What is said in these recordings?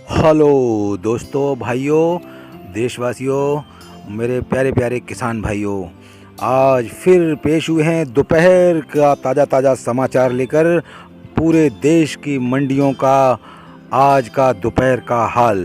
Hello दोस्तों, भाइयों, देशवासियों, मेरे प्यारे प्यारे किसान भाइयों, आज फिर पेश हुए हैं दोपहर का ताज़ा समाचार लेकर। पूरे देश की मंडियों का आज का दोपहर का हाल,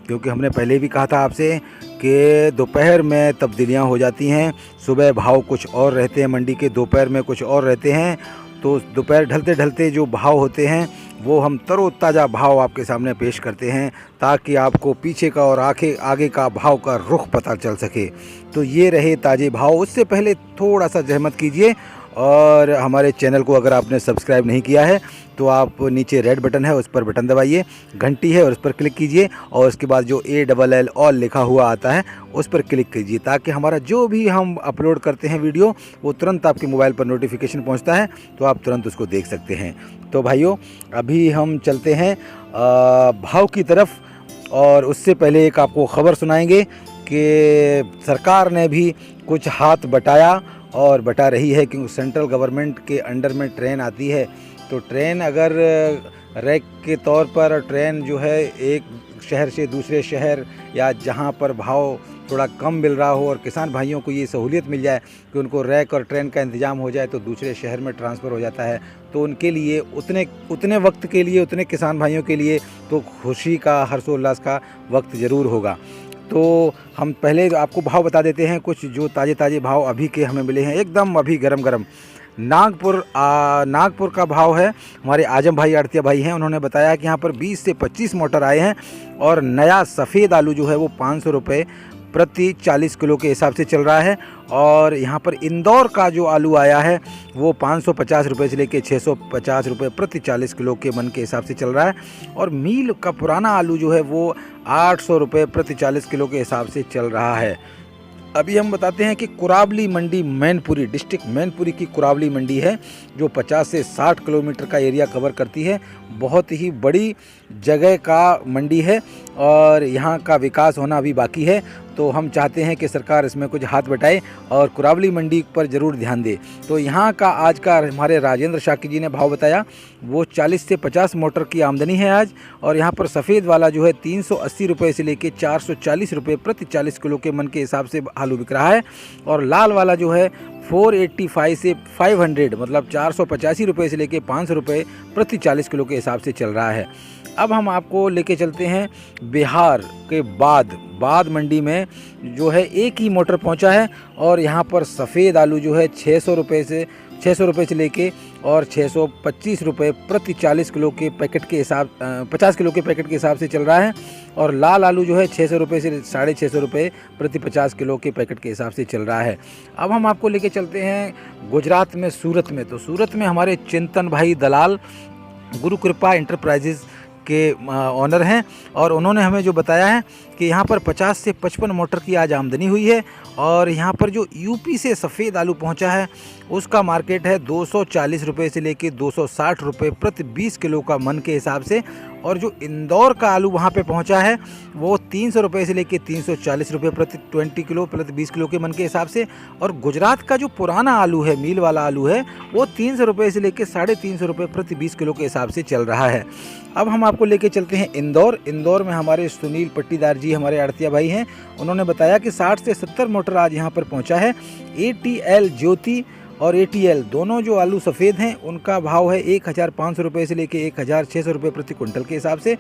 क्योंकि हमने पहले भी कहा था आपसे कि दोपहर में तब्दीलियां हो जाती हैं। सुबह भाव कुछ और रहते हैं मंडी के, दोपहर में कुछ और रहते हैं। तो दोपहर ढलते ढलते जो भाव होते हैं वो हम तरोताज़ा भाव आपके सामने पेश करते हैं, ताकि आपको पीछे का और आगे का भाव का रुख पता चल सके। तो ये रहे ताज़े भाव। उससे पहले थोड़ा सा जहमत कीजिए और हमारे चैनल को अगर आपने सब्सक्राइब नहीं किया है तो आप नीचे रेड बटन है, उस पर बटन दबाइए, घंटी है और उस पर क्लिक कीजिए, और उसके बाद जो ALL ऑल लिखा हुआ आता है उस पर क्लिक कीजिए, ताकि हमारा जो भी हम अपलोड करते हैं वीडियो वो तुरंत आपके मोबाइल पर नोटिफिकेशन पहुंचता है, तो आप तुरंत उसको देख सकते हैं। तो भाइयों, अभी हम चलते हैं भाव की तरफ, और उससे पहले एक आपको ख़बर सुनाएंगे कि सरकार ने भी कुछ हाथ बटाया और बटा रही है, क्योंकि सेंट्रल गवर्नमेंट के अंडर में ट्रेन आती है। तो ट्रेन अगर रैक के तौर पर ट्रेन जो है एक शहर से दूसरे शहर, या जहां पर भाव थोड़ा कम मिल रहा हो और किसान भाइयों को ये सहूलियत मिल जाए कि उनको रैक और ट्रेन का इंतज़ाम हो जाए तो दूसरे शहर में ट्रांसफ़र हो जाता है, तो उनके लिए उतने वक्त के लिए, उतने किसान भाइयों के लिए तो खुशी का, हर्षोल्लास का वक्त ज़रूर होगा। तो हम पहले आपको भाव बता देते हैं कुछ जो ताज़े भाव अभी के हमें मिले हैं, एकदम अभी गरम। नागपुर का भाव है, हमारे आजम भाई आड़तिया भाई हैं, उन्होंने बताया कि यहाँ पर 20 से 25 मोटर आए हैं, और नया सफ़ेद आलू जो है वो 500 रुपये प्रति 40 किलो के हिसाब से चल रहा है। और यहाँ पर इंदौर का जो आलू आया है वो 550 रुपये से लेकर 650 रुपये प्रति 40 किलो के मन के हिसाब से चल रहा है। और मील का पुराना आलू जो है वो 800 रुपये प्रति 40 किलो के हिसाब से चल रहा है। अभी हम बताते हैं कि कुरावली मंडी, मैनपुरी डिस्ट्रिक्ट मैनपुरी की कुरावली मंडी है, जो 50 से 60 किलोमीटर का एरिया कवर करती है। बहुत ही बड़ी जगह का मंडी है और यहाँ का विकास होना अभी बाकी है। तो हम चाहते हैं कि सरकार इसमें कुछ हाथ बटाए और कुरावली मंडी पर ज़रूर ध्यान दे। तो यहाँ का आज का हमारे राजेंद्र शाकी जी ने भाव बताया, वो 40 से 50 मोटर की आमदनी है आज। और यहाँ पर सफ़ेद वाला जो है 380 रुपये से लेके 440 रुपये प्रति 40 किलो के मन के हिसाब से आलू बिक रहा है। और लाल वाला जो है 485 से 500, मतलब 485 रुपये से लेके 500 रुपये प्रति 40 किलो के हिसाब से चल रहा है। अब हम आपको लेके चलते हैं बिहार के बाद मंडी में, जो है एक ही मोटर पहुंचा है, और यहाँ पर सफ़ेद आलू जो है 600 रुपये से लेके और 625 रुपये प्रति 40 किलो के पैकेट के हिसाब 50 किलो के पैकेट के हिसाब से चल रहा है। और लाल आलू जो है 600 रुपये से 650 रुपये प्रति 50 किलो के पैकेट के हिसाब से चल रहा है। अब हम आपको लेके चलते हैं गुजरात में, सूरत में। तो सूरत में हमारे चिंतन भाई दलाल गुरु कृपा इंटरप्राइजेज़ के ऑनर हैं, और उन्होंने हमें जो बताया है कि यहाँ पर 50 से 55 मोटर की आज आमदनी हुई है। और यहाँ पर जो यूपी से सफ़ेद आलू पहुँचा है उसका मार्केट है 240 रुपये से लेके 260 रुपये प्रति 20 किलो का मन के हिसाब से। और जो इंदौर का आलू वहाँ पे पहुँचा है वो 300 रुपये से लेके 340 रुपये प्रति 20 किलो के मन के हिसाब से। और गुजरात का जो पुराना आलू है, मील वाला आलू है, वो 300 रुपये से लेके 350 रुपये प्रति 20 किलो के हिसाब से चल रहा है। अब हम आपको लेके चलते हैं इंदौर में हमारे सुनील पट्टीदार जी, हमारे आड़तिया भाई हैं, उन्होंने बताया कि 60 से 70 मोटर आज यहाँ पर पहुँचा है। ATL ज्योति और ATL दोनों जो आलू सफ़ेद हैं उनका भाव है 1500 रुपये से लेके 1600 रुपये प्रति कुंटल के हिसाब से।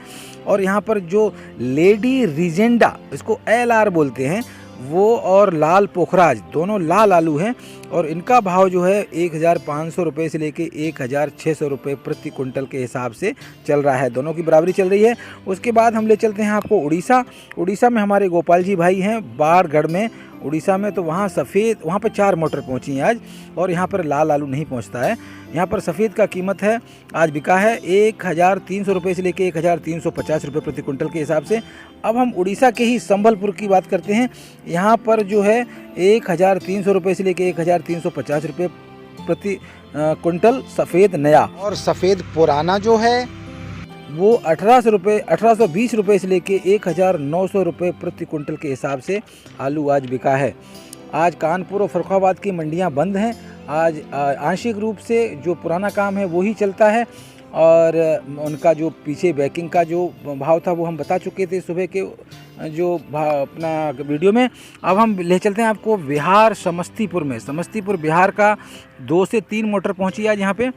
और यहाँ पर जो लेडी रिजेंडा, इसको LR बोलते हैं, वो और लाल पोखराज दोनों लाल आलू हैं, और इनका भाव जो है 1500 रुपये से लेके 1600 रुपये प्रति कुंटल के हिसाब से चल रहा है। दोनों की बराबरी चल रही है। उसके बाद हम ले चलते हैं आपको उड़ीसा में हमारे गोपाल जी भाई हैं, बारगढ़ में, उड़ीसा में। तो वहाँ पर 4 मोटर पहुँची हैं आज, और यहाँ पर लाल आलू नहीं पहुँचता है। यहाँ पर सफ़ेद का कीमत है, आज बिका है 1300 रुपये से लेके 1350 रुपये प्रति कुंटल के हिसाब से। अब हम उड़ीसा के ही संबलपुर की बात करते हैं। यहाँ पर जो है 1300 रुपये से लेके 1350 रुपये प्रति कुंटल सफ़ेद नया। और सफ़ेद पुराना जो है वो 1820 रुपये से लेके 1900 रुपये प्रति कुंटल के हिसाब से आलू आज बिका है। आज कानपुर और फर्रुखाबाद की मंडियां बंद हैं। आज आंशिक रूप से जो पुराना काम है वो ही चलता है, और उनका जो पीछे बैकिंग का जो भाव था वो हम बता चुके थे सुबह के जो अपना वीडियो में। अब हम ले चलते हैं आपको बिहार समस्तीपुर में। समस्तीपुर बिहार का 2 से 3 मोटर पहुंची आज यहाँ पे,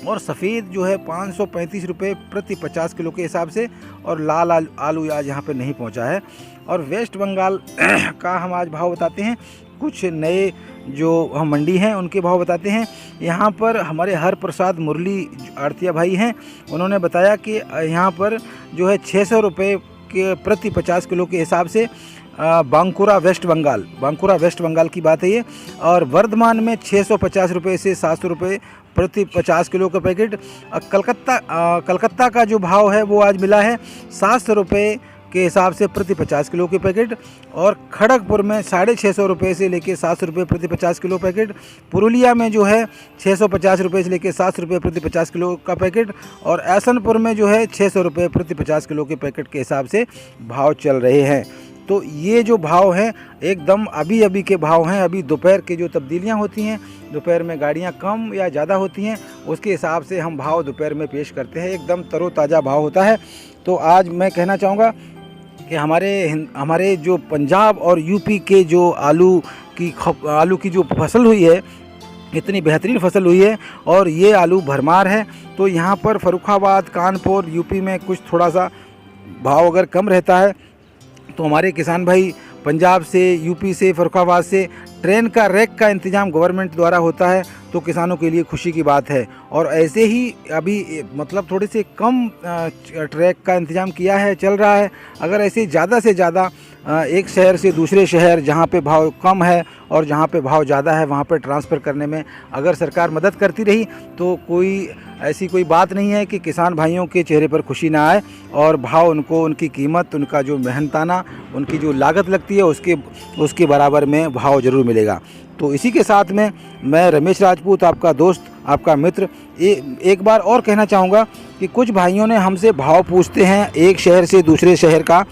और सफ़ेद जो है 535 रुपये प्रति 50 किलो के हिसाब से, और लाल आलू आज यहाँ पे नहीं पहुँचा है। और वेस्ट बंगाल का हम आज भाव बताते हैं, कुछ नए जो हम मंडी हैं उनके भाव बताते हैं। यहाँ पर हमारे हर प्रसाद मुरली आड़तिया भाई हैं, उन्होंने बताया कि यहाँ पर जो है 600 रुपये के प्रति 50 किलो के हिसाब से बांकुरा वेस्ट बंगाल की बात है ये। और वर्धमान में 650 रुपये से 700 रुपये प्रति 50 किलो का पैकेट। कलकत्ता का जो भाव है वो आज मिला है 700 रुपये के हिसाब से प्रति 50 किलो के पैकेट। और खड़गपुर में 650 रुपये से लेके 700 रुपये प्रति 50 किलो पैकेट। पुरुलिया में जो है 650 रुपये से लेके 700 रुपये प्रति 50 किलो का पैकेट। और ऐसनपुर में जो है 600 रुपये प्रति 50 किलो के पैकेट के हिसाब से भाव चल रहे हैं। तो ये जो भाव हैं एकदम अभी के भाव हैं। अभी दोपहर के जो तब्दीलियां होती हैं, दोपहर में गाड़ियां कम या ज़्यादा होती हैं, उसके हिसाब से हम भाव दोपहर में पेश करते हैं। एकदम तरोताज़ा भाव होता है। तो आज मैं कहना चाहूँगा कि हमारे जो पंजाब और यूपी के जो आलू की जो फसल हुई है, इतनी बेहतरीन फसल हुई है, और ये आलू भरमार है। तो यहाँ पर फर्रुखाबाद, कानपुर, यूपी में कुछ थोड़ा सा भाव अगर कम रहता है, तो हमारे किसान भाई पंजाब से, यूपी से, फर्रुखाबाद से ट्रेन का रैक का इंतज़ाम गवर्नमेंट द्वारा होता है, तो किसानों के लिए खुशी की बात है। और ऐसे ही अभी मतलब थोड़े से कम ट्रैक का इंतज़ाम किया है, चल रहा है। अगर ऐसे ज़्यादा से ज़्यादा एक शहर से दूसरे शहर जहाँ पे भाव कम है और जहाँ पे भाव ज़्यादा है वहाँ पे ट्रांसफ़र करने में अगर सरकार मदद करती रही, तो ऐसी कोई बात नहीं है कि किसान भाइयों के चेहरे पर खुशी ना आए। और भाव उनको, उनकी कीमत, उनका जो मेहनताना, उनकी जो लागत लगती है उसके बराबर में भाव ज़रूर मिलेगा। तो इसी के साथ में मैं रमेश राजपूत, आपका दोस्त, आपका मित्र, एक बार और कहना चाहूँगा कि कुछ भाइयों ने हमसे भाव पूछते हैं एक शहर से दूसरे शहर का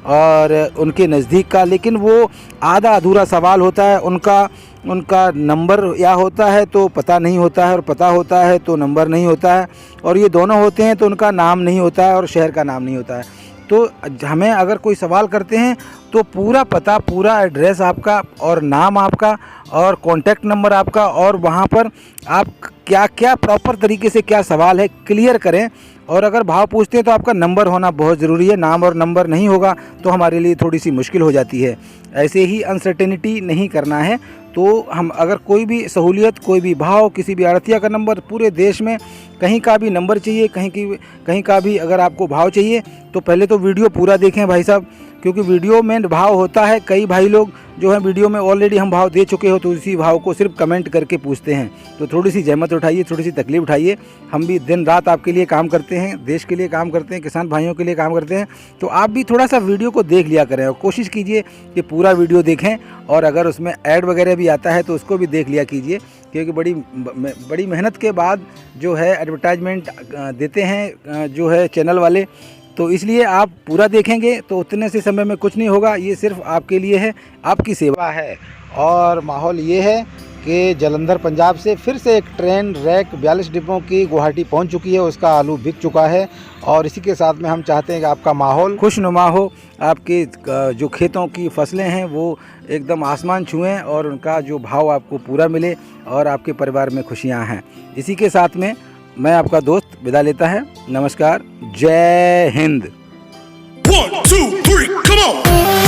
और उनके नज़दीक का, लेकिन वो आधा अधूरा सवाल होता है। उनका नंबर या होता है तो पता नहीं होता है, और पता होता है तो नंबर नहीं होता है, और ये दोनों होते हैं तो उनका नाम नहीं होता है और शहर का नाम नहीं होता है। तो हमें अगर कोई सवाल करते हैं तो पूरा पता, पूरा एड्रेस आपका और नाम आपका और कॉन्टैक्ट नंबर आपका, और वहाँ पर आप क्या क्या प्रॉपर तरीके से क्या सवाल है क्लियर करें। और अगर भाव पूछते हैं तो आपका नंबर होना बहुत ज़रूरी है। नाम और नंबर नहीं होगा तो हमारे लिए थोड़ी सी मुश्किल हो जाती है। ऐसे ही अनसर्टेनिटी नहीं करना है। तो हम अगर कोई भी सहूलियत, कोई भी भाव, किसी भी आड़तिया का नंबर, पूरे देश में कहीं का भी नंबर चाहिए, कहीं का भी अगर आपको भाव चाहिए, तो पहले तो वीडियो पूरा देखें भाई साहब, क्योंकि वीडियो में भाव होता है। कई भाई लोग जो है वीडियो में ऑलरेडी हम भाव दे चुके हो तो उसी भाव को सिर्फ कमेंट करके पूछते हैं। तो थोड़ी सी जहमत उठाइए, थोड़ी सी तकलीफ उठाइए। हम भी दिन रात आपके लिए काम करते हैं, देश के लिए काम करते हैं, किसान भाइयों के लिए काम करते हैं। तो आप भी थोड़ा सा वीडियो को देख लिया करें और कोशिश कीजिए कि पूरा वीडियो देखें, और अगर उसमें ऐड वगैरह भी आता है तो उसको भी देख लिया कीजिए, क्योंकि बड़ी मेहनत के बाद जो है एडवर्टाइजमेंट देते हैं जो है चैनल वाले। तो इसलिए आप पूरा देखेंगे तो उतने से समय में कुछ नहीं होगा। ये सिर्फ आपके लिए है, आपकी सेवा है। और माहौल ये है कि जलंधर पंजाब से फिर से एक ट्रेन रैक 42 डिब्बों की गुवाहाटी पहुंच चुकी है, उसका आलू बिक चुका है। और इसी के साथ में हम चाहते हैं कि आपका माहौल खुशनुमा हो, आपके जो खेतों की फसलें हैं वो एकदम आसमान छुएं, और उनका जो भाव आपको पूरा मिले, और आपके परिवार में खुशियाँ हैं। इसी के साथ में मैं आपका दोस्त विदा लेता है। नमस्कार, जय हिंद। 1 2 3 come on।